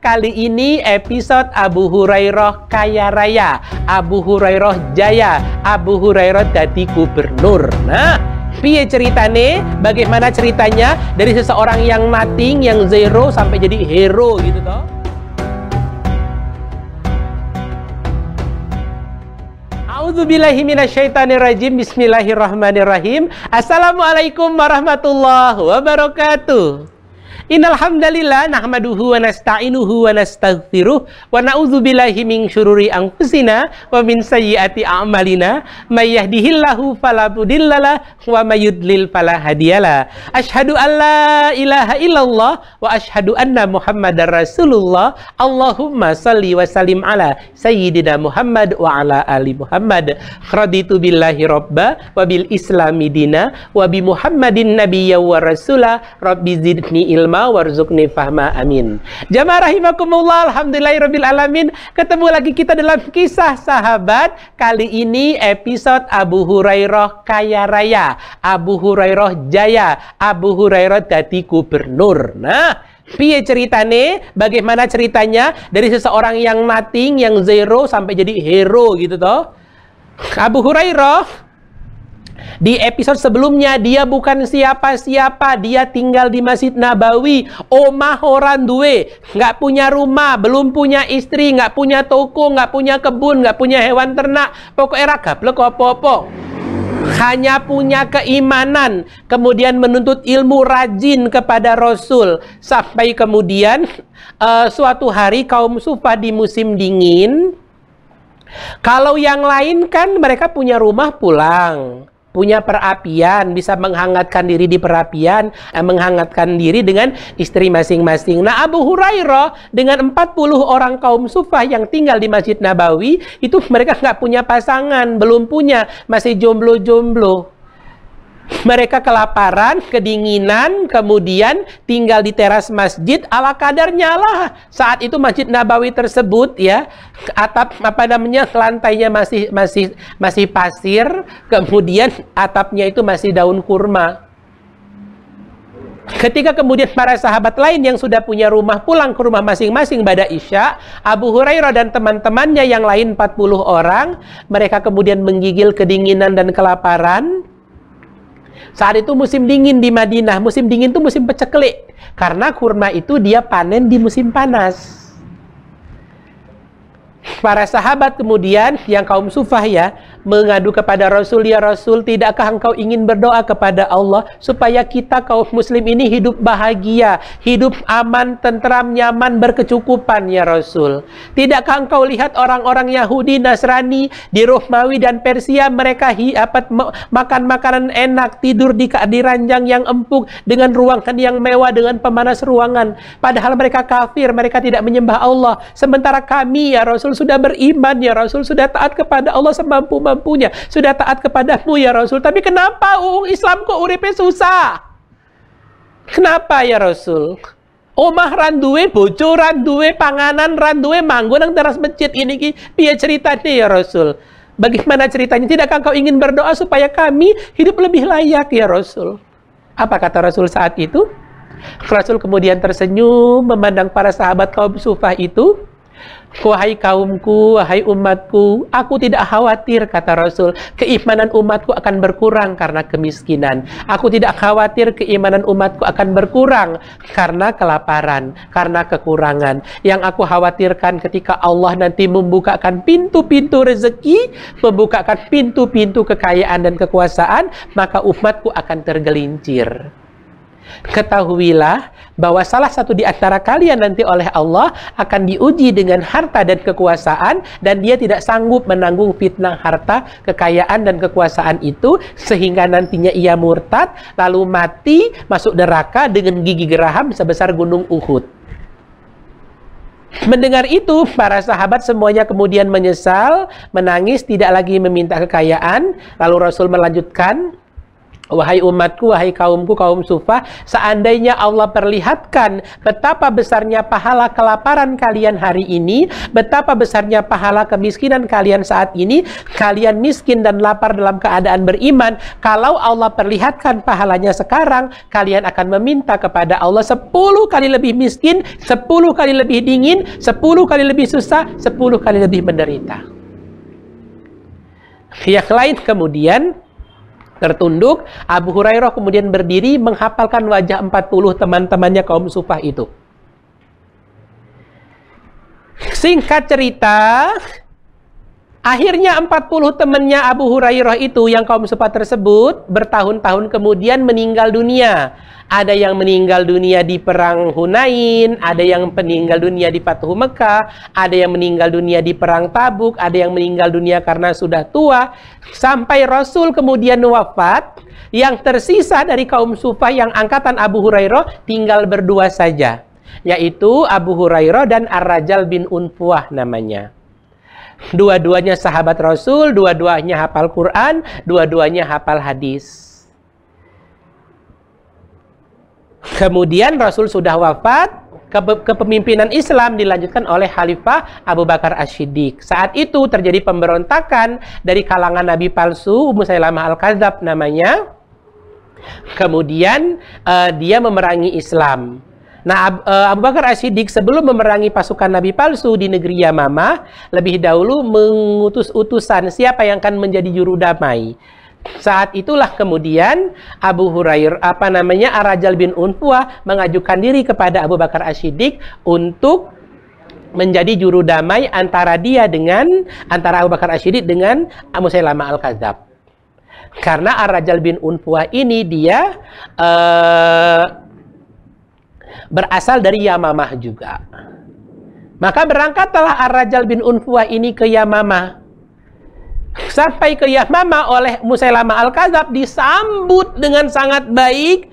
Kali ini episode Abu Hurairah kaya raya, Abu Hurairah jaya, Abu Hurairah jadi gubernur. Nah, piye ceritane? Bagaimana ceritanya dari seseorang yang nothing, yang zero sampai jadi hero gitu toh? A'udzubillahi minasyaitonirrajim. Bismillahirrahmanirrahim. Assalamualaikum warahmatullahi wabarakatuh. Innal hamdalillah nahmaduhu wa nasta'inuhu wa nastaghfiruh wa na'udzubillahi min syururi anfusina wa min sayyiati a'malina may yahdihillahu fala mudhillalah wa may yudlil fala hadiyalah. Asyhadu an la ilaha illallah wa asyhadu anna Muhammadar Rasulullah. Allahumma shalli wa sallim ala sayyidina Muhammad wa ala ali Muhammad. Raditu billahi robba wa bil islami dina wa bi Muhammadin nabiyya wa rasula. Rabbi zidni ilma warzuqni fahma, amin. Jamaah rahimakumullah, alhamdulillahirabbil alamin. Ketemu lagi kita dalam kisah sahabat. Kali ini episode Abu Hurairah kaya raya, Abu Hurairah jaya, Abu Hurairah jadi gubernur. Nah, piye ceritane? Bagaimana ceritanya dari seseorang yang nothing, yang zero sampai jadi hero gitu toh? Abu Hurairah di episode sebelumnya dia bukan siapa-siapa, dia tinggal di Masjid Nabawi, omah orang duwe, nggak punya rumah, belum punya istri, nggak punya toko, nggak punya kebun, nggak punya hewan ternak, pokoknya ragablek apa-apa. Hanya punya keimanan, kemudian menuntut ilmu, rajin kepada Rasul, sampai kemudian suatu hari kaum Sufah di musim dingin. Kalau yang lain kan mereka punya rumah pulang, punya perapian, bisa menghangatkan diri di perapian, menghangatkan diri dengan istri masing-masing. Nah, Abu Hurairah dengan 40 orang kaum Sufah yang tinggal di Masjid Nabawi, itu mereka nggak punya pasangan, belum punya, masih jomblo-jomblo. Mereka kelaparan, kedinginan, kemudian tinggal di teras masjid ala kadarnya lah. Saat itu Masjid Nabawi tersebut ya, atap lantainya masih pasir, kemudian atapnya itu masih daun kurma. Ketika kemudian para sahabat lain yang sudah punya rumah pulang ke rumah masing-masing pada Isya, Abu Hurairah dan teman-temannya yang lain 40 orang, mereka kemudian menggigil kedinginan dan kelaparan. Saat itu musim dingin di Madinah. Musim dingin itu musim peceklik, karena kurma itu dia panen di musim panas. Para sahabat kemudian yang kaum Sufah ya, mengadu kepada Rasul, ya Rasul, tidakkah engkau ingin berdoa kepada Allah supaya kita kaum muslim ini hidup bahagia, hidup aman, tentram, nyaman, berkecukupan ya Rasul? Tidakkah engkau lihat orang-orang Yahudi, Nasrani di Romawi dan Persia, mereka makan makanan enak, tidur di ranjang yang empuk, dengan ruangan yang mewah, dengan pemanas ruangan, padahal mereka kafir, mereka tidak menyembah Allah. Sementara kami ya Rasul sudah beriman ya Rasul, sudah taat kepada Allah semampu-mampunya, sudah taat kepadamu ya Rasul, tapi kenapa Islam kok uripe susah? Kenapa ya Rasul? Omah randuwe, bojo randuwe, panganan randuwe, manggon nang teras masjid ini ki piye ceritanya ya Rasul? Bagaimana ceritanya? Tidakkah kau ingin berdoa supaya kami hidup lebih layak ya Rasul? Apa kata Rasul saat itu? Rasul kemudian tersenyum memandang para sahabat kaum Sufah itu. Wahai kaumku, wahai umatku, aku tidak khawatir, kata Rasul, keimanan umatku akan berkurang karena kemiskinan. Aku tidak khawatir keimanan umatku akan berkurang karena kelaparan, karena kekurangan. Yang aku khawatirkan ketika Allah nanti membukakan pintu-pintu rezeki, membukakan pintu-pintu kekayaan dan kekuasaan, maka umatku akan tergelincir. Ketahuilah bahwa salah satu di antara kalian nanti oleh Allah akan diuji dengan harta dan kekuasaan, dan dia tidak sanggup menanggung fitnah harta, kekayaan, dan kekuasaan itu, sehingga nantinya ia murtad, lalu mati, masuk neraka dengan gigi geraham sebesar gunung Uhud. Mendengar itu, para sahabat semuanya kemudian menyesal, menangis, tidak lagi meminta kekayaan. Lalu Rasul melanjutkan, Wahai umatku, wahai kaumku, kaum Sufah, seandainya Allah perlihatkan betapa besarnya pahala kelaparan kalian hari ini, betapa besarnya pahala kemiskinan kalian saat ini, kalian miskin dan lapar dalam keadaan beriman, kalau Allah perlihatkan pahalanya sekarang, kalian akan meminta kepada Allah 10 kali lebih miskin, 10 kali lebih dingin, 10 kali lebih susah, 10 kali lebih menderita. Yang lain kemudian tertunduk, Abu Hurairah kemudian berdiri menghafalkan wajah 40 teman-temannya kaum Sufah itu. Singkat cerita, akhirnya 40 temannya Abu Hurairah itu yang kaum Sufah tersebut bertahun-tahun kemudian meninggal dunia. Ada yang meninggal dunia di perang Hunain, ada yang meninggal dunia di Fathu Mekah, ada yang meninggal dunia di perang Tabuk, ada yang meninggal dunia karena sudah tua. Sampai Rasul kemudian wafat, yang tersisa dari kaum Sufah yang angkatan Abu Hurairah tinggal berdua saja, yaitu Abu Hurairah dan Ar-Rajal bin Unfuah namanya. Dua-duanya sahabat Rasul, dua-duanya hafal Quran, dua-duanya hafal hadis. Kemudian Rasul sudah wafat, kepemimpinan Islam dilanjutkan oleh Khalifah Abu Bakar As-Siddiq. Saat itu terjadi pemberontakan dari kalangan Nabi palsu, Musailamah Al-Kadzab namanya. Kemudian dia memerangi Islam. Nah, Abu Bakar As-Siddiq sebelum memerangi pasukan Nabi palsu di negeri Yamamah, lebih dahulu mengutus utusan siapa yang akan menjadi juru damai. Saat itulah kemudian Abu Hurairah, Ar-Rajal bin Unfuah mengajukan diri kepada Abu Bakar As-Siddiq untuk menjadi juru damai antara Abu Bakar As-Siddiq dengan Musailamah Al-Kadzab. Karena Ar-Rajal bin Unfuah ini dia berasal dari Yamamah juga. Maka berangkatlah Ar-Rajal bin Unfuah ini ke Yamamah. Sampai ke Yamamah oleh Musailamah Al-Kadzab disambut dengan sangat baik.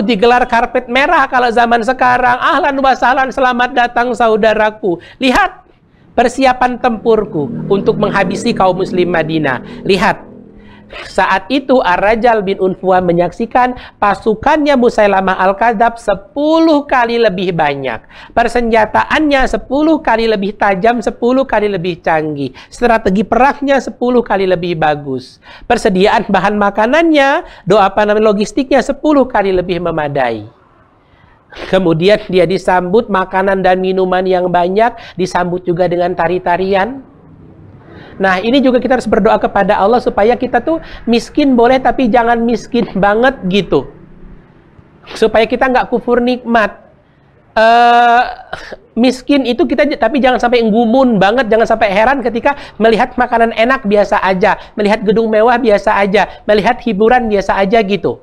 Digelar karpet merah kalau zaman sekarang. Ahlan wa sahlan, selamat datang saudaraku. Lihat persiapan tempurku untuk menghabisi kaum muslim Madinah. Lihat. Saat itu Ar-Rajal bin Unfuah menyaksikan pasukannya Musailamah Al-Kadzab 10 kali lebih banyak. Persenjataannya 10 kali lebih tajam, 10 kali lebih canggih. Strategi perangnya 10 kali lebih bagus. Persediaan bahan makanannya, logistiknya 10 kali lebih memadai. Kemudian dia disambut makanan dan minuman yang banyak, disambut juga dengan tari-tarian. Nah, ini juga kita harus berdoa kepada Allah supaya kita tuh miskin boleh, tapi jangan miskin banget gitu. Supaya kita nggak kufur nikmat. Miskin itu kita, tapi jangan sampai nggumun banget, jangan sampai heran ketika melihat makanan enak biasa aja, melihat gedung mewah biasa aja, melihat hiburan biasa aja gitu.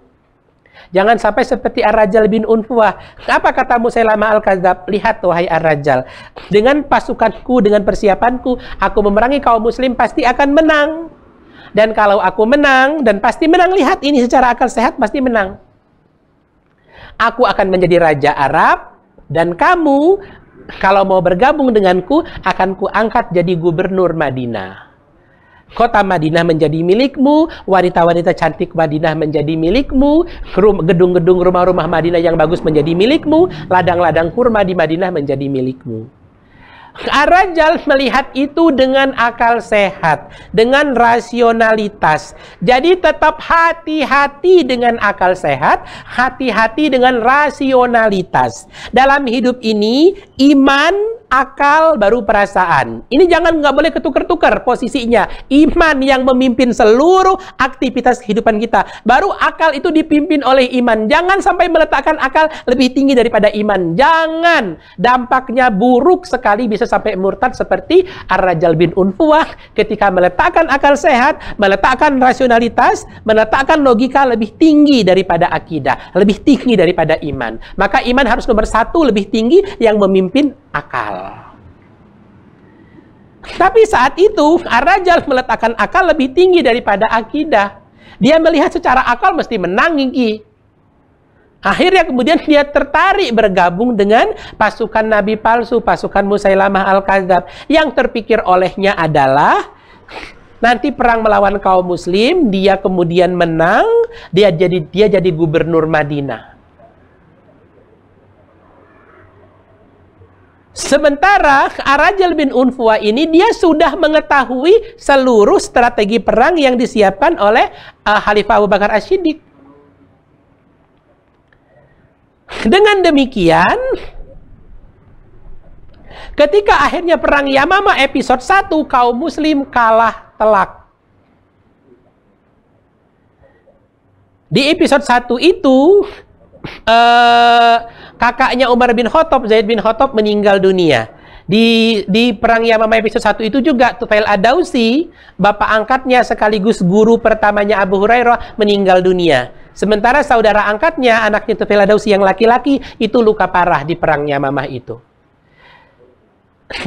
Jangan sampai seperti Ar-Rajal bin Unfuah. Apa kata Musailamah Al-Kadzab? Lihat wahai Ar-Rajal, dengan pasukanku, dengan persiapanku, aku memerangi kaum muslim pasti akan menang. Dan kalau aku menang, dan pasti menang, lihat ini secara akal sehat pasti menang. Aku akan menjadi raja Arab, dan kamu kalau mau bergabung denganku, akan kuangkat jadi gubernur Madinah. Kota Madinah menjadi milikmu, wanita-wanita cantik Madinah menjadi milikmu, gedung-gedung rumah-rumah Madinah yang bagus menjadi milikmu, ladang-ladang kurma di Madinah menjadi milikmu. Ar-Rajal melihat itu dengan akal sehat, dengan rasionalitas. Jadi tetap hati-hati dengan akal sehat, hati-hati dengan rasionalitas. Dalam hidup ini, iman, akal, baru perasaan. Ini nggak boleh ketukar-tukar posisinya. Iman yang memimpin seluruh aktivitas kehidupan kita. Baru akal itu dipimpin oleh iman. Jangan sampai meletakkan akal lebih tinggi daripada iman. Jangan. Dampaknya buruk sekali, bisa sampai murtad seperti Ar-Rajal bin Unfuah ketika meletakkan akal sehat, meletakkan rasionalitas, meletakkan logika lebih tinggi daripada akidah, lebih tinggi daripada iman. Maka iman harus nomor satu, lebih tinggi, yang memimpin akal. Tapi saat itu Ar-Rajal meletakkan akal lebih tinggi daripada akidah. Dia melihat secara akal mesti menang ini. Akhirnya kemudian dia tertarik bergabung dengan pasukan Nabi palsu, pasukan Musailamah Al-Kadzab. Yang terpikir olehnya adalah Nanti perang melawan kaum muslim, dia kemudian menang, dia jadi gubernur Madinah. Sementara Ar-Rajal bin Unfuah ini dia sudah mengetahui seluruh strategi perang yang disiapkan oleh Khalifah Abu Bakar As-Siddiq. Dengan demikian, ketika akhirnya perang Yamamah episode 1, kaum muslim kalah telak. Di episode 1 itu kakaknya Umar bin Khattab, Zaid bin Khattab, meninggal dunia. Di perang Yamamah episode 1 itu juga Tufail Ad-Dausi, bapak angkatnya sekaligus guru pertamanya Abu Hurairah, meninggal dunia. Sementara saudara angkatnya, anaknya Tufail Ad-Dausi yang laki-laki, itu luka parah di perang Yamamah itu.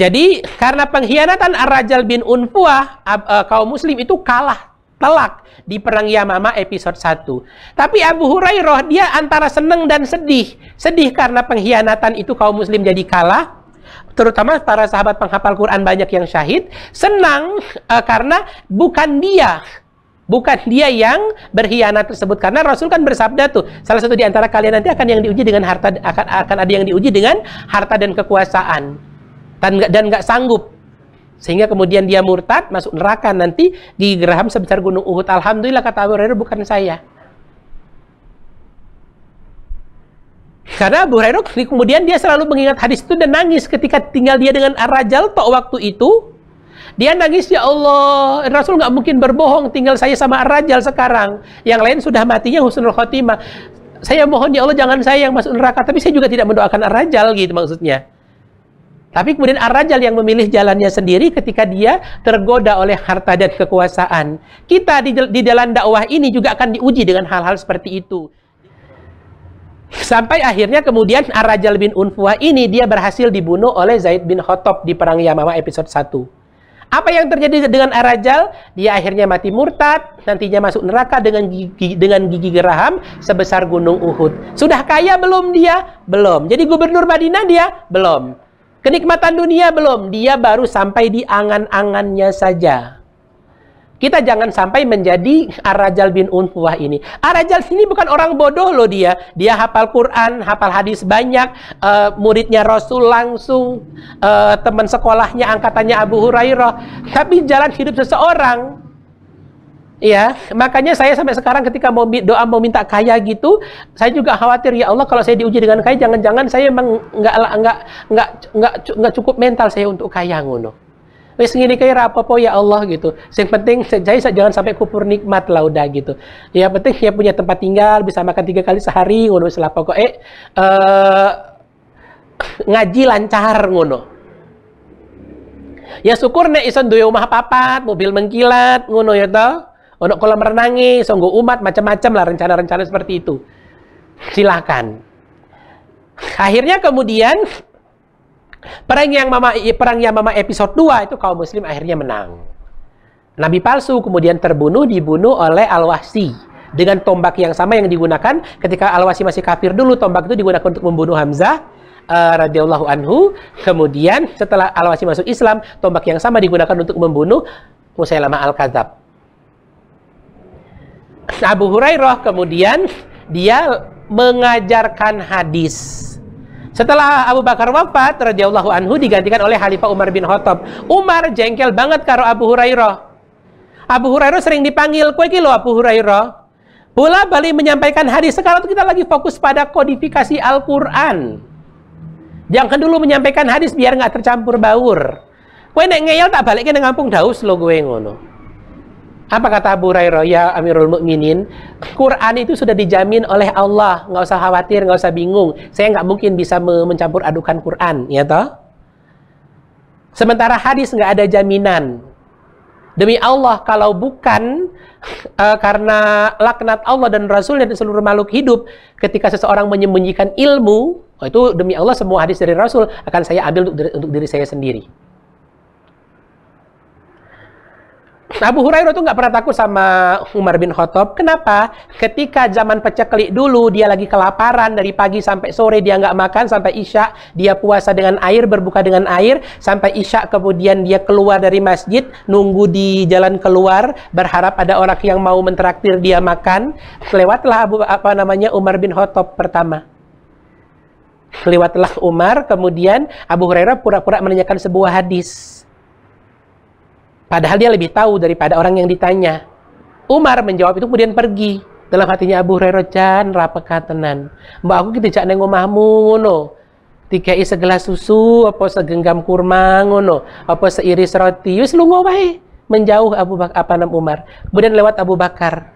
Jadi karena pengkhianatan Ar-Rajal bin Unfuah, kaum muslim itu kalah telak di perang Yamamah episode 1. Tapi Abu Hurairah dia antara senang dan sedih. Sedih karena pengkhianatan itu kaum muslim jadi kalah, terutama para sahabat penghafal Quran banyak yang syahid. Senang karena bukan dia yang berkhianat tersebut, karena Rasul kan bersabda tuh, salah satu di antara kalian nanti akan yang diuji dengan harta, akan ada yang diuji dengan harta dan kekuasaan dan nggak sanggup, sehingga kemudian dia murtad masuk neraka nanti, gigi geraham sebesar gunung Uhud. Alhamdulillah, kata Abu Hurairah, bukan saya. Karena Abu Hurairah kemudian dia selalu mengingat hadis itu dan nangis ketika tinggal dia dengan Ar-Rajal tok waktu itu. Dia nangis, ya Allah, Rasul nggak mungkin berbohong, tinggal saya sama Ar-Rajal sekarang. Yang lain sudah matinya husnul khotimah. Saya mohon ya Allah jangan saya yang masuk neraka, tapi saya juga tidak mendoakan Ar-Rajal, gitu maksudnya. Tapi kemudian Ar-Rajal yang memilih jalannya sendiri ketika dia tergoda oleh harta dan kekuasaan. Kita di dalam dakwah ini juga akan diuji dengan hal-hal seperti itu. Sampai akhirnya kemudian Ar-Rajal bin Unfuah ini dia berhasil dibunuh oleh Zaid bin Khattab di perang Yamamah episode 1. Apa yang terjadi dengan Ar-Rajal? Dia akhirnya mati murtad, nantinya masuk neraka dengan gigi geraham sebesar gunung Uhud. Sudah kaya belum dia? Belum. Jadi gubernur Madinah dia? Belum. Kenikmatan dunia belum, dia baru sampai di angan-angannya saja. Kita jangan sampai menjadi Ar-Rajal bin Unfuah ini. Ar-Rajal ini bukan orang bodoh loh dia. Dia hafal Quran, hafal hadis banyak, muridnya Rasul langsung, teman sekolahnya angkatannya Abu Hurairah. Tapi jalan hidup seseorang, ya, makanya saya sampai sekarang ketika mau doa mau minta kaya gitu, saya juga khawatir, ya Allah, kalau saya diuji dengan kaya, jangan-jangan saya emang nggak cukup mental saya untuk kaya ngono. Wes ngene kaya apa-apa ya Allah gitu. Yang penting saya jangan sampai kupur nikmat lah udah gitu. Ya penting ya punya tempat tinggal, bisa makan 3 kali sehari ngono, setelah pokok ngaji lancar ngono. Ya syukur nek iso duwe omah papat, mobil mengkilat ngono ya toh. Ono kolam renangi, songgo umat, macam-macam lah rencana-rencana seperti itu. Silakan. Akhirnya kemudian perang Yamamah episode 2 itu kaum muslim akhirnya menang. Nabi palsu kemudian dibunuh oleh Al-Wahsi dengan tombak yang sama yang digunakan ketika Al-Wahsi masih kafir dulu. Tombak itu digunakan untuk membunuh Hamzah radhiyallahu anhu. Kemudian setelah Al-Wahsi masuk Islam, tombak yang sama digunakan untuk membunuh Musailamah Al-Kadzab. Abu Hurairah kemudian dia mengajarkan hadis. Setelah Abu Bakar wafat radhiyallahu anhu, digantikan oleh Khalifah Umar bin Khattab. Umar jengkel banget karo Abu Hurairah. Abu Hurairah sering dipanggil, "Kowe iki lho Abu Hurairah, bola balik menyampaikan hadis. Sekarang kita lagi fokus pada kodifikasi Al-Qur'an. Jangan dulu menyampaikan hadis biar nggak tercampur baur. Kowe nek ngeyel tak balikin nang kampung daus lho kowe ngono." Apa kata Abu Hurairah? Ya Amirul Mukminin, Quran itu sudah dijamin oleh Allah, nggak usah khawatir, nggak usah bingung. Saya nggak mungkin bisa mencampur adukan Quran, ya toh? Sementara hadis nggak ada jaminan. Demi Allah, kalau bukan karena laknat Allah dan Rasulnya dan seluruh makhluk hidup, ketika seseorang menyembunyikan ilmu, itu demi Allah semua hadis dari Rasul akan saya ambil untuk diri saya sendiri. Abu Hurairah tuh nggak pernah takut sama Umar bin Khattab. Kenapa? Ketika zaman paceklik dulu, dia lagi kelaparan dari pagi sampai sore, dia nggak makan sampai isya, dia puasa dengan air, berbuka dengan air sampai isya, kemudian dia keluar dari masjid, nunggu di jalan keluar, berharap ada orang yang mau mentraktir dia makan. Lewatlah Umar bin Khattab pertama. Lewatlah Umar, kemudian Abu Hurairah pura-pura menanyakan sebuah hadis. Padahal dia lebih tahu daripada orang yang ditanya. Umar menjawab itu kemudian pergi. Dalam hatinya Abu Hurairah, jan rapeka tenan. Mbak aku kita jak neng omahmu ngono. Dikai segelas susu, apa segenggam kurma ngono, apa seiris roti. Wis lunga wae. Menjauh Umar. Kemudian lewat Abu Bakar.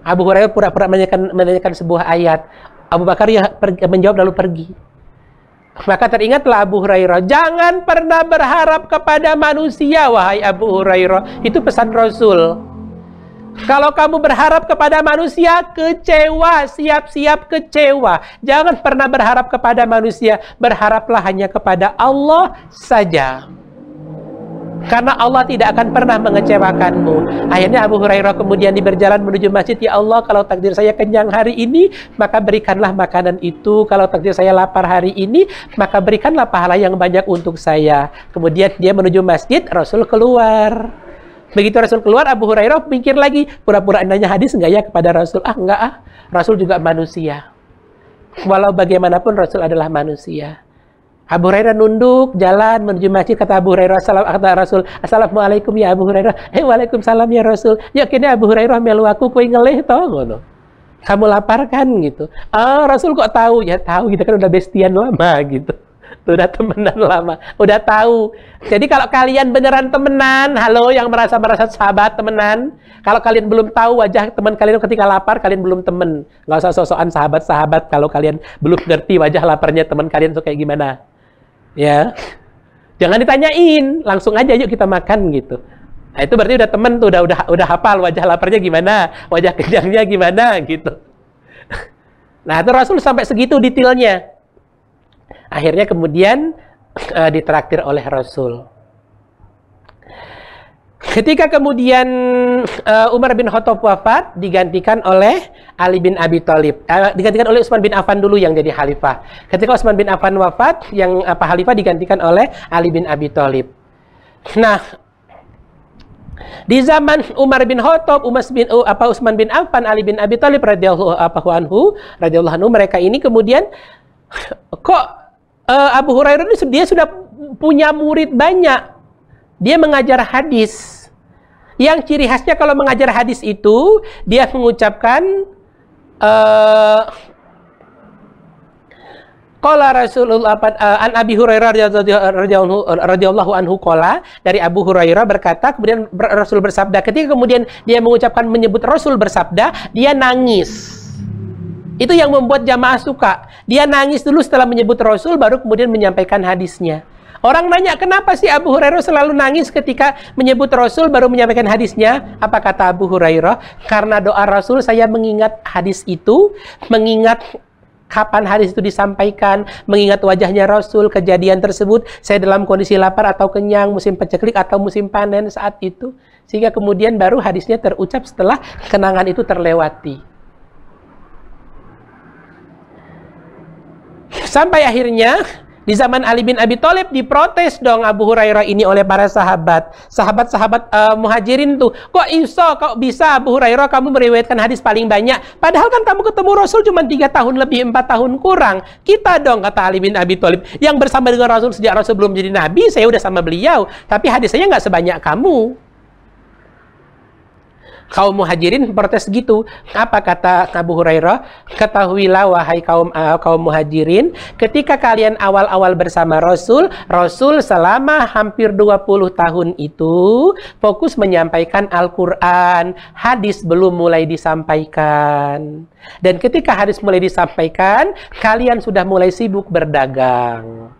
Abu Hurairah pura-pura menanyakan sebuah ayat. Abu Bakar menjawab lalu pergi. Maka teringatlah Abu Hurairah, jangan pernah berharap kepada manusia, wahai Abu Hurairah. Itu pesan Rasul. Kalau kamu berharap kepada manusia, kecewa, siap-siap kecewa. Jangan pernah berharap kepada manusia, berharaplah hanya kepada Allah saja. Karena Allah tidak akan pernah mengecewakanmu. Akhirnya Abu Hurairah kemudian berjalan menuju masjid. Ya Allah, kalau takdir saya kenyang hari ini, maka berikanlah makanan itu. Kalau takdir saya lapar hari ini, maka berikanlah pahala yang banyak untuk saya. Kemudian dia menuju masjid, Rasul keluar. Begitu Rasul keluar, Abu Hurairah pikir lagi, pura-pura nanya hadis enggak ya kepada Rasul? Enggak Rasul juga manusia. Walau bagaimanapun Rasul adalah manusia. Abu Hurairah nunduk, jalan menuju masjid, kata Abu Hurairah, kata Rasul, Assalamualaikum ya Abu Hurairah. Waalaikumsalam ya Rasul. Ya kini Abu Hurairah melu aku kue ngeleh toh ngono. Kamu lapar kan gitu. Rasul kok tahu? Ya tahu, kita kan udah bestian lama gitu. Udah temenan lama, udah tahu. Jadi kalau kalian beneran temenan, halo yang merasa sahabat temenan, kalau kalian belum tahu wajah teman kalian ketika lapar, kalian belum temen. Nggak usah sosokan sahabat-sahabat kalau kalian belum ngerti wajah laparnya teman kalian tuh kayak gimana. Ya, jangan ditanyain, langsung aja yuk kita makan gitu. Nah, itu berarti udah temen tuh, udah hafal wajah laparnya gimana, wajah kenyangnya gimana gitu. Nah, itu Rasul sampai segitu detailnya. Akhirnya kemudian ditraktir oleh Rasul. Ketika kemudian Umar bin Khattab wafat, digantikan oleh Ali bin Abi Thalib. Digantikan oleh Utsman bin Affan dulu yang jadi khalifah. Ketika Utsman bin Affan wafat, yang khalifah digantikan oleh Ali bin Abi Thalib. Nah, di zaman Umar bin Khattab, Utsman bin Affan, Ali bin Abi Thalib radhiyallahu anhu, mereka ini kemudian kok Abu Hurairah ini dia sudah punya murid banyak. Dia mengajar hadis. Yang ciri khasnya kalau mengajar hadis itu, dia mengucapkan qala Rasulullah an Abi Hurairah radhiyallahu anhu qala, dari Abu Hurairah berkata, kemudian Rasul bersabda. Ketika kemudian dia mengucapkan menyebut Rasul bersabda, dia nangis. Itu yang membuat jamaah suka. Dia nangis dulu setelah menyebut Rasul, baru kemudian menyampaikan hadisnya. Orang nanya, kenapa sih Abu Hurairah selalu nangis ketika menyebut Rasul baru menyampaikan hadisnya? Apa kata Abu Hurairah? Karena doa Rasul, saya mengingat hadis itu, mengingat kapan hadis itu disampaikan, mengingat wajahnya Rasul, kejadian tersebut, saya dalam kondisi lapar atau kenyang, musim paceklik atau musim panen saat itu. Sehingga kemudian baru hadisnya terucap setelah kenangan itu terlewati. Sampai akhirnya di zaman Ali bin Abi Thalib diprotes dong Abu Hurairah ini oleh para sahabat. Sahabat-sahabat muhajirin tuh, kok bisa Abu Hurairah kamu meriwayatkan hadis paling banyak? Padahal kan kamu ketemu Rasul cuma 3 tahun lebih, 4 tahun kurang. Kita dong, kata Ali bin Abi Thalib, yang bersama dengan Rasul sejak Rasul belum jadi Nabi, saya udah sama beliau. Tapi hadisnya nggak sebanyak kamu. Kaum muhajirin protes gitu. Apa kata Abu Hurairah? Ketahuilah wahai kaum muhajirin, ketika kalian awal-awal bersama Rasul selama hampir 20 tahun itu fokus menyampaikan Al-Quran, hadis belum mulai disampaikan. Dan ketika hadis mulai disampaikan, kalian sudah mulai sibuk berdagang.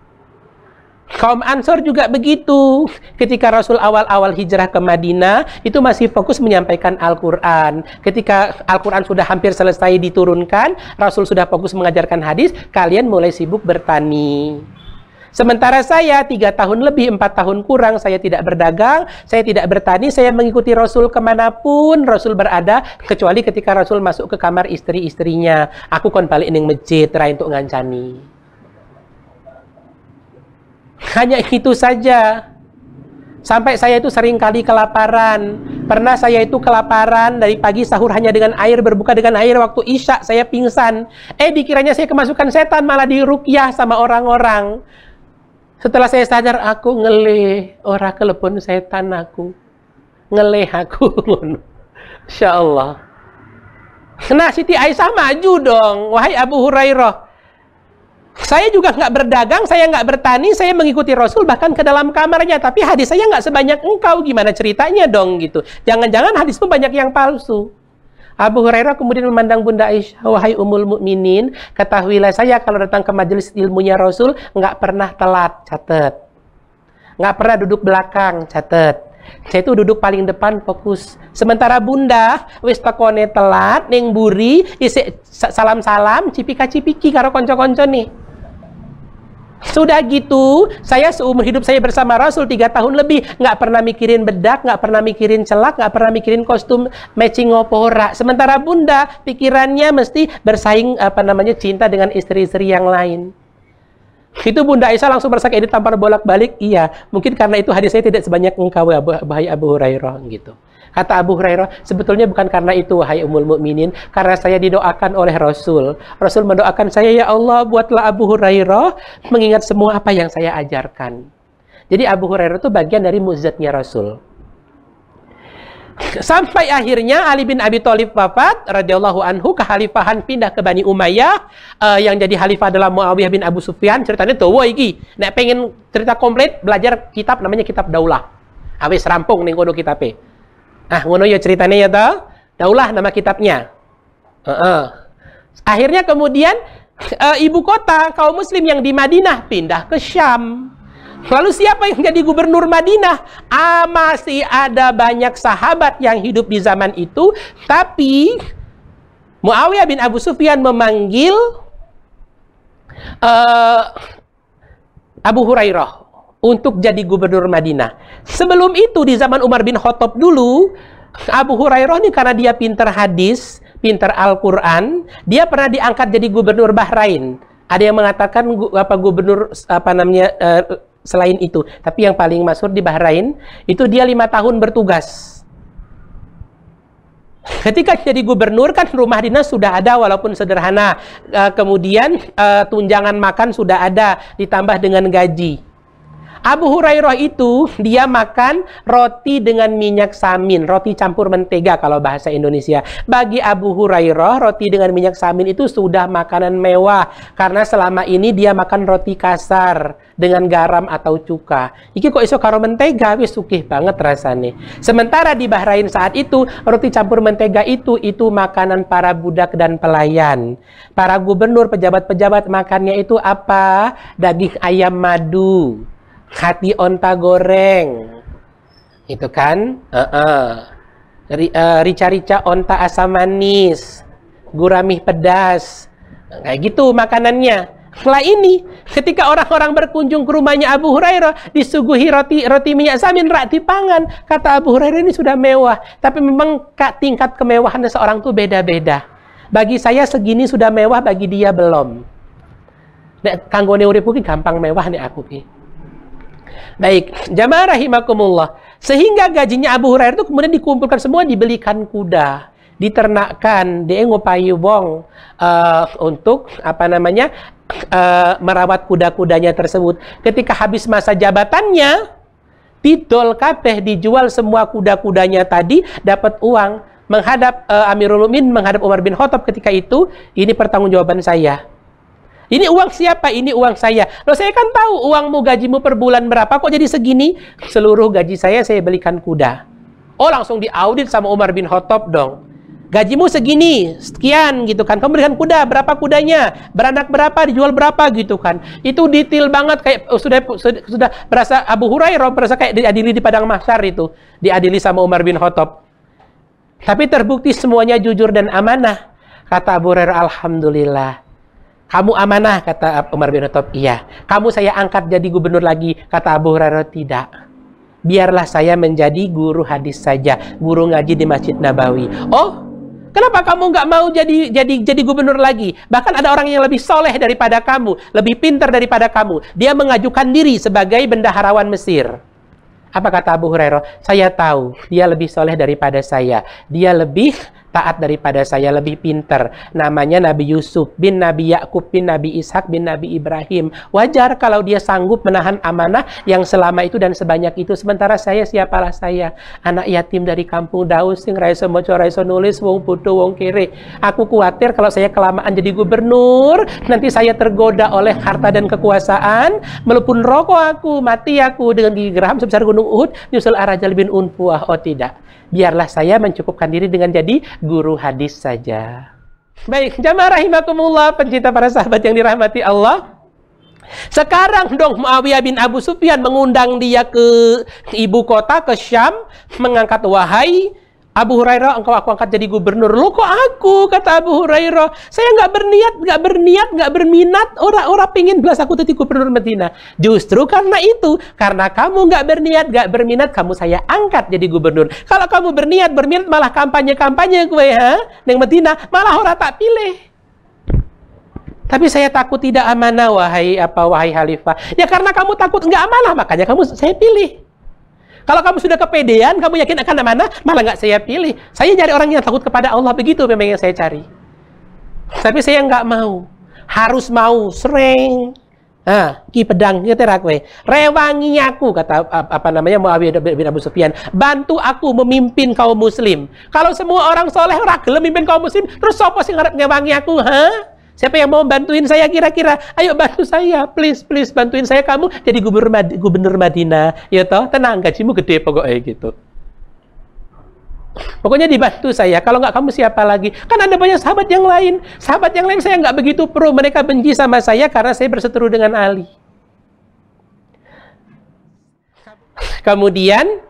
Kaum Ansor juga begitu. Ketika Rasul awal-awal hijrah ke Madinah, itu masih fokus menyampaikan Al-Quran. Ketika Al-Quran sudah hampir selesai diturunkan, Rasul sudah fokus mengajarkan hadis, kalian mulai sibuk bertani. Sementara saya 3 tahun lebih, 4 tahun kurang, saya tidak berdagang, saya tidak bertani, saya mengikuti Rasul kemanapun Rasul berada, kecuali ketika Rasul masuk ke kamar istri-istrinya. Aku kon balik ning masjid, rai untuk ngancani. Hanya itu saja. Sampai saya itu sering kali kelaparan. Pernah saya itu kelaparan dari pagi sahur hanya dengan air, berbuka dengan air, waktu isya saya pingsan. Dikiranya saya kemasukan setan, malah diruqyah sama orang-orang. Setelah saya sadar, aku ngeleh, ora kelepon setan aku. Ngeleh aku. Insya Allah. Nah, Siti Aisyah maju dong. Wahai Abu Hurairah, saya juga nggak berdagang, saya nggak bertani, saya mengikuti Rasul bahkan ke dalam kamarnya. Tapi hadis saya nggak sebanyak engkau, gimana ceritanya dong gitu. Jangan-jangan hadismu banyak yang palsu. Abu Hurairah kemudian memandang Bunda Aisyah, wahai Ummul Mukminin, ketahuilah saya kalau datang ke majelis ilmunya Rasul nggak pernah telat, catet. Nggak pernah duduk belakang, catet. Saya itu duduk paling depan, fokus. Sementara Bunda wis tekone telat ning mburi, isik salam-salam, cipika-cipiki karo konco-konco nih. Sudah gitu, saya seumur hidup saya bersama Rasul 3 tahun lebih, nggak pernah mikirin bedak, nggak pernah mikirin celak, nggak pernah mikirin kostum matching opora. Sementara Bunda pikirannya mesti bersaing cinta dengan istri-istri yang lain. Itu Bunda Aisyah langsung merasa kayak ditampar bolak-balik. Iya, mungkin karena itu hadis saya tidak sebanyak engkau, wahai Abu Hurairah gitu. Kata Abu Hurairah, sebetulnya bukan karena itu, wahai Ummul Mukminin, karena saya didoakan oleh Rasul. Rasul mendoakan saya, ya Allah, buatlah Abu Hurairah mengingat semua apa yang saya ajarkan. Jadi Abu Hurairah itu bagian dari mukjizatnya Rasul. Sampai akhirnya Ali bin Abi Thalib wafat, radhiyallahu anhu, kekhalifahan pindah ke Bani Umayyah. Yang jadi khalifah adalah Muawiyah bin Abu Sufyan. Ceritanya tuh, iki. Nek pengen cerita komplit, belajar kitab namanya Kitab Daulah. Awis rampung ning kono kitabe. Ngono ya ceritanya ya toh. Daulah nama kitabnya. Akhirnya kemudian ibu kota kaum muslim yang di Madinah pindah ke Syam. Lalu siapa yang jadi gubernur Madinah? Masih ada banyak sahabat yang hidup di zaman itu, tapi Muawiyah bin Abu Sufyan memanggil Abu Hurairah untuk jadi gubernur Madinah. Sebelum itu di zaman Umar bin Khattab dulu, Abu Hurairah ini karena dia pintar hadis, pintar Al-Quran, dia pernah diangkat jadi gubernur Bahrain. Ada yang mengatakan gubernur selain itu, tapi yang paling masyhur di Bahrain itu dia 5 tahun bertugas. Ketika jadi gubernur kan rumah dinas sudah ada walaupun sederhana, kemudian tunjangan makan sudah ada ditambah dengan gaji. Abu Hurairah itu dia makan roti dengan minyak samin, roti campur mentega kalau bahasa Indonesia. Bagi Abu Hurairah, roti dengan minyak samin itu sudah makanan mewah, karena selama ini dia makan roti kasar dengan garam atau cuka. Iki kok iso karo mentega, wis sugih banget rasanya. Sementara di Bahrain saat itu, roti campur mentega itu makanan para budak dan pelayan. Para gubernur, pejabat-pejabat makannya itu apa? Daging ayam madu, hati onta goreng, itu kan, rica-rica onta asam manis, gurami pedas, kayak gitu makanannya. Setelah ini, ketika orang-orang berkunjung ke rumahnya Abu Hurairah, disuguhi roti minyak samin, rak dipangan. Kata Abu Hurairah, ini sudah mewah, tapi memang tingkat kemewahan seorang tuh beda-beda. Bagi saya segini sudah mewah, bagi dia belum. Kanggone urip ki gampang mewah nih aku ki. Baik, jamaah rahimakumullah. Sehingga gajinya Abu Hurairah itu kemudian dikumpulkan semua, dibelikan kuda, diternakkan, dia ngopayu wong untuk merawat kuda-kudanya tersebut. Ketika habis masa jabatannya, didol kabeh, dijual semua kuda-kudanya tadi, dapat uang. Menghadap Amirul Mukminin, menghadap Umar bin Khattab ketika itu, ini pertanggungjawaban saya. Ini uang siapa? Ini uang saya. Loh, saya kan tahu uangmu, gajimu per bulan berapa, kok jadi segini? Seluruh gaji saya belikan kuda. Oh, langsung diaudit sama Umar bin Khattab dong. Gajimu segini, sekian gitu kan. Kamu berikan kuda, berapa kudanya? Beranak berapa, dijual berapa gitu kan. Itu detail banget, kayak sudah berasa Abu Hurairah berasa kayak diadili di padang mahsyar itu. Diadili sama Umar bin Khattab. Tapi terbukti semuanya jujur dan amanah. Kata Abu Hurairah, alhamdulillah. Kamu amanah, kata Umar bin Khattab. Iya. Kamu saya angkat jadi gubernur lagi, kata Abu Hurairah. Tidak. Biarlah saya menjadi guru hadis saja, guru ngaji di Masjid Nabawi. Oh, kenapa kamu nggak mau jadi gubernur lagi? Bahkan ada orang yang lebih soleh daripada kamu, lebih pintar daripada kamu. Dia mengajukan diri sebagai bendaharawan Mesir. Apa kata Abu Hurairah? Saya tahu dia lebih soleh daripada saya. Dia lebih taat daripada saya, lebih pintar. Namanya Nabi Yusuf bin Nabi Yakub bin Nabi Ishak bin Nabi Ibrahim. Wajar kalau dia sanggup menahan amanah yang selama itu dan sebanyak itu. Sementara saya, siapalah saya? Anak yatim dari kampung Daus, sing raiso moco raiso nulis, wong bodoh wong kere. Aku khawatir kalau saya kelamaan jadi gubernur, nanti saya tergoda oleh harta dan kekuasaan, melepun rokok aku, mati aku dengan gigi geram sebesar gunung Uhud, nyusul Arajal bin Unfuah. Oh tidak. Biarlah saya mencukupkan diri dengan jadi guru hadis saja. Baik, jamaah rahimakumullah, pencinta para sahabat yang dirahmati Allah. Sekarang dong Muawiyah bin Abu Sufyan mengundang dia ke ibu kota, ke Syam, mengangkat, wahai Abu Hurairah, engkau aku angkat jadi gubernur. Loh kok aku, kata Abu Hurairah. Saya nggak berminat, orang pingin belas aku jadi gubernur Madinah. Justru karena itu, karena kamu nggak berminat, kamu saya angkat jadi gubernur. Kalau kamu berminat malah kampanye gue, neng Madinah, malah orang tak pilih. Tapi saya takut tidak amanah, wahai khalifah. Ya karena kamu takut nggak amanah, makanya saya pilih. Kalau kamu sudah kepedean, kamu yakin akan amanah, malah nggak saya pilih. Saya cari orang yang takut kepada Allah, begitu memang yang saya cari. Tapi saya nggak mau. Harus mau, sering. Ki pedang, rewangi aku, kata Muawiyah bin Abu Sufyan. Bantu aku memimpin kaum muslim. Kalau semua orang soleh, ora gelem mimpin kaum muslim, terus siapa sing ngarep ngewangi aku, Siapa yang mau bantuin saya kira-kira? Ayo bantu saya, please bantuin saya, kamu jadi gubernur Madinah. Ya toh, tenang, gajimu gede pokoknya gitu. Pokoknya dibantu saya. Kalau nggak kamu siapa lagi? Kan ada banyak sahabat yang lain. Sahabat yang lain saya nggak begitu pro. Mereka benci sama saya karena saya berseteru dengan Ali. Kemudian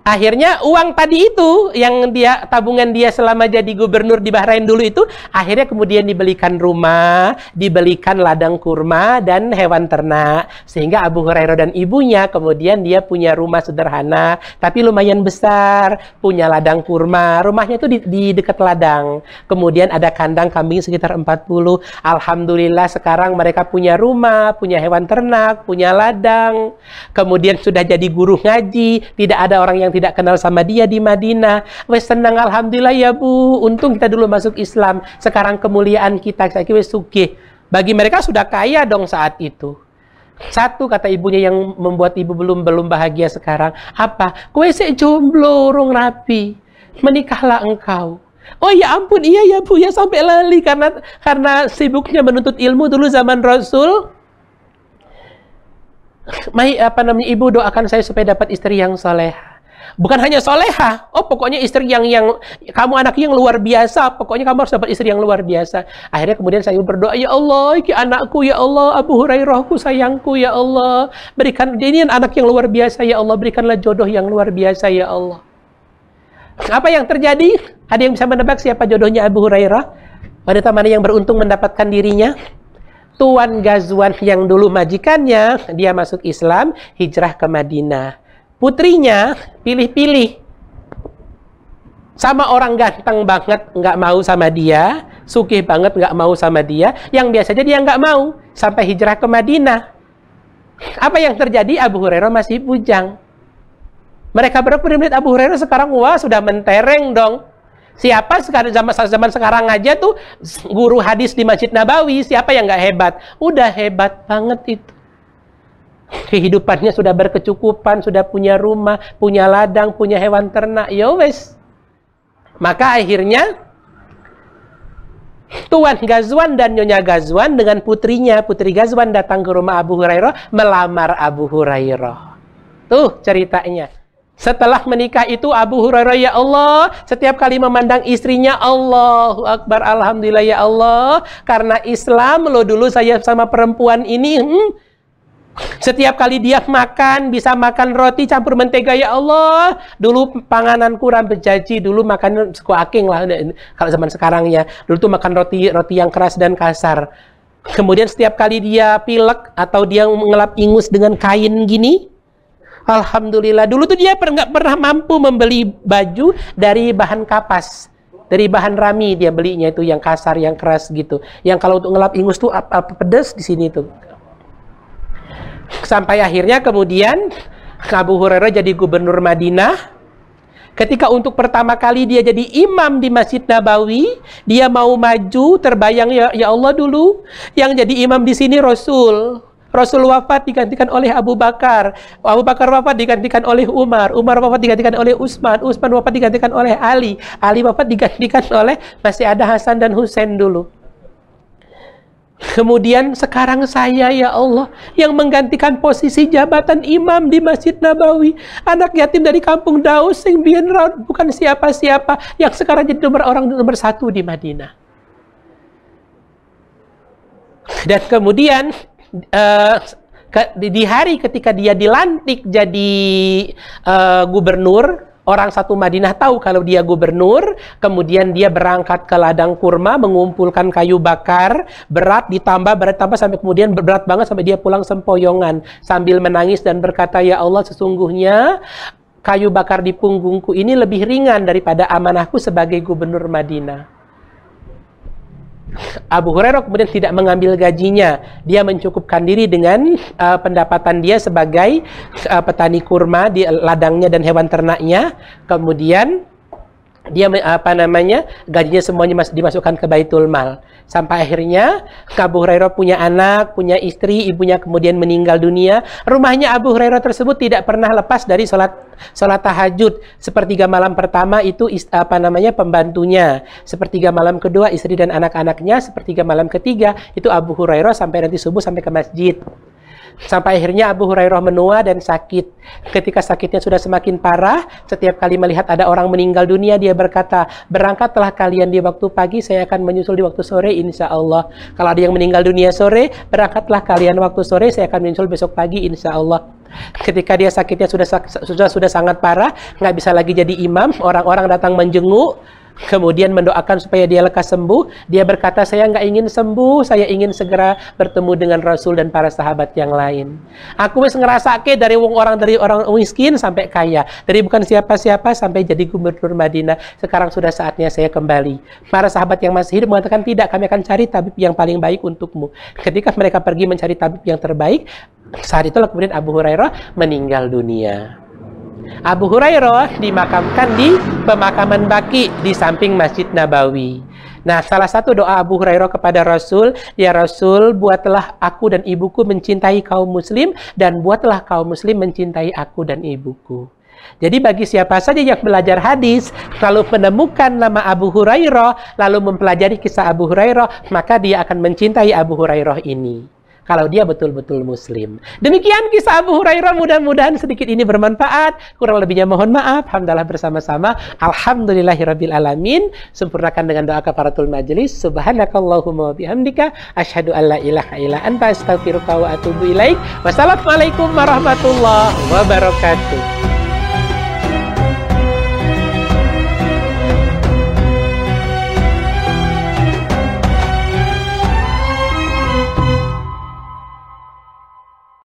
akhirnya uang tadi itu yang tabungan dia selama jadi gubernur di Bahrain dulu itu, akhirnya kemudian dibelikan rumah, dibelikan ladang kurma dan hewan ternak, sehingga Abu Hurairah dan ibunya kemudian dia punya rumah sederhana tapi lumayan besar, punya ladang kurma. Rumahnya itu di dekat ladang, kemudian ada kandang kambing sekitar 40. Alhamdulillah sekarang mereka punya rumah, punya hewan ternak, punya ladang, kemudian sudah jadi guru ngaji, tidak ada orang yang tidak kenal sama dia di Madinah. Wes senang, alhamdulillah ya Bu. Untung kita dulu masuk Islam. Sekarang kemuliaan kita, saya kira sugih. Bagi mereka sudah kaya dong saat itu. Satu kata ibunya yang membuat ibu belum bahagia sekarang. Apa? Kowe sik jomblo, urung rapi. Menikahlah engkau. Oh ya ampun, iya ya Bu, ya sampai lali karena sibuknya menuntut ilmu dulu zaman Rasul. Ibu doakan saya supaya dapat istri yang soleha. Bukan hanya soleha, pokoknya istri yang kamu anak yang luar biasa, pokoknya kamu harus dapat istri yang luar biasa. Akhirnya kemudian saya berdoa, ya Allah, iki anakku, ya Allah, Abu Hurairahku sayangku, ya Allah, berikan dia ini anak yang luar biasa, ya Allah, berikanlah jodoh yang luar biasa, ya Allah. Apa yang terjadi? Ada yang bisa menebak siapa jodohnya Abu Hurairah? Wanita mana yang beruntung mendapatkan dirinya? Tuan Ghazwan yang dulu majikannya, dia masuk Islam, hijrah ke Madinah. Putrinya pilih-pilih sama orang ganteng banget, nggak mau sama dia, sugih banget, nggak mau sama dia, yang biasanya dia nggak mau, sampai hijrah ke Madinah. Apa yang terjadi? Abu Hurairah masih bujang. Mereka berpikir melihat Abu Hurairah sekarang, wah sudah mentereng dong. Siapa sekarang zaman sekarang aja tuh guru hadis di Masjid Nabawi, siapa yang nggak hebat? Udah hebat banget itu. Kehidupannya sudah berkecukupan, sudah punya rumah, punya ladang, punya hewan ternak, ya wes. Maka akhirnya Tuan Ghazwan dan Nyonya Ghazwan dengan putrinya, Putri Ghazwan datang ke rumah Abu Hurairah, melamar Abu Hurairah. Tuh ceritanya. Setelah menikah itu Abu Hurairah, ya Allah, setiap kali memandang istrinya, Allahu Akbar, alhamdulillah ya Allah, karena Islam loh dulu saya sama perempuan ini, setiap kali dia makan, bisa makan roti campur mentega, ya Allah. Dulu panganan kurang berjaji, dulu makan sekuaking lah. Kalau zaman sekarang ya, dulu tuh makan roti yang keras dan kasar. Kemudian setiap kali dia pilek atau dia mengelap ingus dengan kain gini, alhamdulillah, dulu tuh dia nggak pernah mampu membeli baju dari bahan kapas. Dari bahan rami dia belinya itu yang kasar, yang keras gitu. Yang kalau untuk ngelap ingus tuh apa pedes di sini tuh. Sampai akhirnya kemudian Abu Hurairah jadi gubernur Madinah. Ketika untuk pertama kali dia jadi imam di Masjid Nabawi, dia mau maju, terbayang ya Allah dulu yang jadi imam di sini Rasul. Rasul wafat digantikan oleh Abu Bakar. Abu Bakar wafat digantikan oleh Umar. Umar wafat digantikan oleh Utsman. Utsman wafat digantikan oleh Ali. Ali wafat digantikan oleh, masih ada Hasan dan Husain dulu. Kemudian sekarang saya, ya Allah, yang menggantikan posisi jabatan imam di Masjid Nabawi. Anak yatim dari kampung Daus yang biyen bukan siapa-siapa, yang sekarang jadi nomor satu di Madinah. Dan kemudian di hari ketika dia dilantik jadi gubernur, orang satu Madinah tahu kalau dia gubernur. Kemudian dia berangkat ke ladang kurma, mengumpulkan kayu bakar, berat ditambah sampai kemudian berat banget sampai dia pulang sempoyongan sambil menangis dan berkata, ya Allah, sesungguhnya kayu bakar di punggungku ini lebih ringan daripada amanahku sebagai gubernur Madinah. Abu Hurairah kemudian tidak mengambil gajinya. Dia mencukupkan diri dengan pendapatan dia sebagai petani kurma di ladangnya dan hewan ternaknya. Kemudian dia gajinya semuanya dimasukkan ke Baitul Mal. Sampai akhirnya Abu Hurairah punya anak, punya istri, ibunya kemudian meninggal dunia. Rumahnya Abu Hurairah tersebut tidak pernah lepas dari sholat tahajud. Sepertiga malam pertama itu pembantunya, sepertiga malam kedua istri dan anak-anaknya, sepertiga malam ketiga itu Abu Hurairah sampai nanti subuh sampai ke masjid. Sampai akhirnya Abu Hurairah menua dan sakit. Ketika sakitnya sudah semakin parah, setiap kali melihat ada orang meninggal dunia, dia berkata, berangkatlah kalian di waktu pagi, saya akan menyusul di waktu sore insya Allah. Kalau ada yang meninggal dunia sore, berangkatlah kalian waktu sore, saya akan menyusul besok pagi insya Allah. Ketika dia sakitnya sudah sangat parah, nggak bisa lagi jadi imam, orang-orang datang menjenguk, kemudian mendoakan supaya dia lekas sembuh. Dia berkata, saya nggak ingin sembuh, saya ingin segera bertemu dengan Rasul dan para sahabat yang lain. Aku wis ngerasake dari orang miskin sampai kaya, dari bukan siapa-siapa sampai jadi gubernur Madinah. Sekarang sudah saatnya saya kembali. Para sahabat yang masih hidup mengatakan, tidak, kami akan cari tabib yang paling baik untukmu. Ketika mereka pergi mencari tabib yang terbaik, saat itulah kemudian Abu Hurairah meninggal dunia. Abu Hurairah dimakamkan di pemakaman Baqi di samping Masjid Nabawi. Nah, salah satu doa Abu Hurairah kepada Rasul, ya Rasul, buatlah aku dan ibuku mencintai kaum muslim, dan buatlah kaum muslim mencintai aku dan ibuku. Jadi bagi siapa saja yang belajar hadis, lalu menemukan nama Abu Hurairah, lalu mempelajari kisah Abu Hurairah, maka dia akan mencintai Abu Hurairah ini. Kalau dia betul-betul muslim. Demikian kisah Abu Hurairah, mudah-mudahan sedikit ini bermanfaat. Kurang lebihnya mohon maaf. Alhamdulillah bersama-sama. Alhamdulillahirabbil alamin. Sempurnakan dengan doa kafaratul majelis. Subhanakallahumma wa bihamdika asyhadu an la ilaha illa anta astaghfiruka wa atubu ilaik. Wassalamualaikum warahmatullahi wabarakatuh.